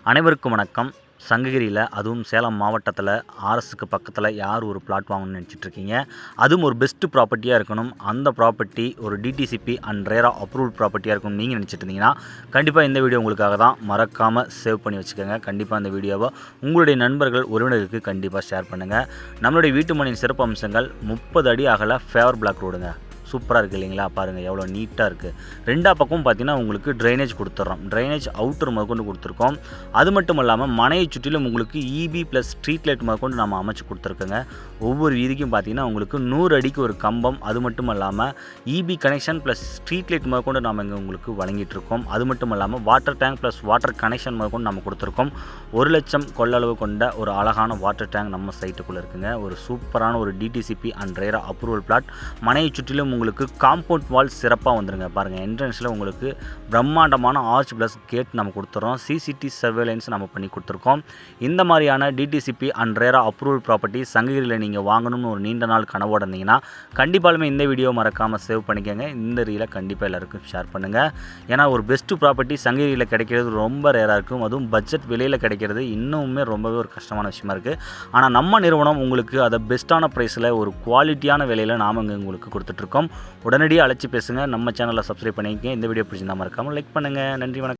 அனைவருக்கும் வணக்கம். சங்ககிரியில் அதுவும் சேலம் மாவட்டத்தில் ஆர்எஸ்க்கு பக்கத்தில் யார் ஒரு பிளாட் வாங்கணும்னு நினச்சிட்ருக்கீங்க, அதுவும் ஒரு பெஸ்ட்டு ப்ராப்பர்ட்டியாக இருக்கணும், அந்த ப்ராப்பர்ட்டி ஒரு டிடிசிபி அண்ட் ரேரா அப்ரூவல் ப்ராப்பர்ட்டியாக இருக்கணும்னு நீங்கள் நினச்சிட்டு இருந்தீங்கன்னா கண்டிப்பாக இந்த வீடியோ உங்களுக்காக தான். மறக்காமல் சேவ் பண்ணி வச்சுக்கோங்க. கண்டிப்பாக இந்த வீடியோவை உங்களுடைய நண்பர்கள் உறவினர்களுக்கு கண்டிப்பாக ஷேர் பண்ணுங்கள். நம்மளுடைய வீட்டு மனையின் சிறப்பு அம்சங்கள் 30 அடி அகல ஃபேவர் பிளாக் ரோடுங்க. சூப்பராக இருக்குது இல்லைங்களா? பாருங்கள் எவ்வளோ நீட்டாக இருக்குது. ரெண்டா பக்கம் பார்த்தீங்கன்னா உங்களுக்கு ட்ரைனேஜ் கொடுத்துட்றோம். ட்ரைனேஜ் அவுட்டர் முதற்கொண்டு கொடுத்துருக்கோம். அது மட்டும் இல்லாமல் மனையை சுற்றிலும் உங்களுக்கு இபி ப்ளஸ் ஸ்ட்ரீட் லைட் முதற்கொண்டு நம்ம அமைச்சு கொடுத்துருக்கோங்க. ஒவ்வொரு வீதிக்கும் பார்த்தீங்கன்னா உங்களுக்கு 100 அடிக்கு ஒரு கம்பம், அது மட்டும் இல்லாமல் EB connection plus street light முதற்கொண்டு நம்ம இங்கே உங்களுக்கு வழங்கிட்டுருக்கோம். அது மட்டும் இல்லாமல் water tank plus water connection முதற்கொண்டு நம்ம கொடுத்துருக்கோம். 1 லட்சம் கொள்ளளவு கொண்ட ஒரு அழகான வாட்டர் டேங்க் நம்ம சைட்டுக்குள்ளே இருக்குங்க. ஒரு சூப்பரான ஒரு DTCP and RERA approval plot. மனையை சுற்றிலும் உங்களுக்கு காம்பவுண்ட் வால் சிறப்பாக வந்துருங்க. பாருங்கள், என்ட்ரன்ஸில் உங்களுக்கு பிரம்மாண்டமான ஆர்ச் ப்ளஸ் கேட் நம்ம கொடுத்துறோம். சிசிடி சர்வேலன்ஸ் நம்ம பண்ணி கொடுத்துருக்கோம். இந்த மாதிரியான DTCP and RERA approval property சங்ககிரியில் நீங்கள் வாங்கணும்னு ஒரு நீண்ட நாள் கனவோடு இருந்தீங்கன்னா கண்டிப்பாலுமே இந்த வீடியோ மறக்காமல் சேவ் பண்ணிக்கோங்க. இந்த ரீலை கண்டிப்பாக எல்லாருக்கும் ஷேர் பண்ணுங்கள். ஏன்னா ஒரு பெஸ்ட்டு ப்ராப்பர்ட்டி சங்ககிரியில் கிடைக்கிறது ரொம்ப ரேராக இருக்கும். அதுவும் பட்ஜெட் விலையில் கிடைக்கிறது இன்னுமே ரொம்பவே ஒரு கஷ்டமான விஷயமா இருக்குது. ஆனால் நம்ம நிறுவனம் உங்களுக்கு அதை பெஸ்ட்டான ப்ரைஸில் ஒரு குவாலிட்டியான விலையில் நாம் இங்கே உங்களுக்கு கொடுத்துட்ருக்கோம். உடனடியாக அழைச்சி பேசுங்க. நம்ம சேனலை சப்ஸ்கிரைப் பண்ணிக்கங்க. இந்த வீடியோ பிடிச்சிருந்தா மறக்காமல் லைக் பண்ணுங்கள். நன்றி, வணக்கம்.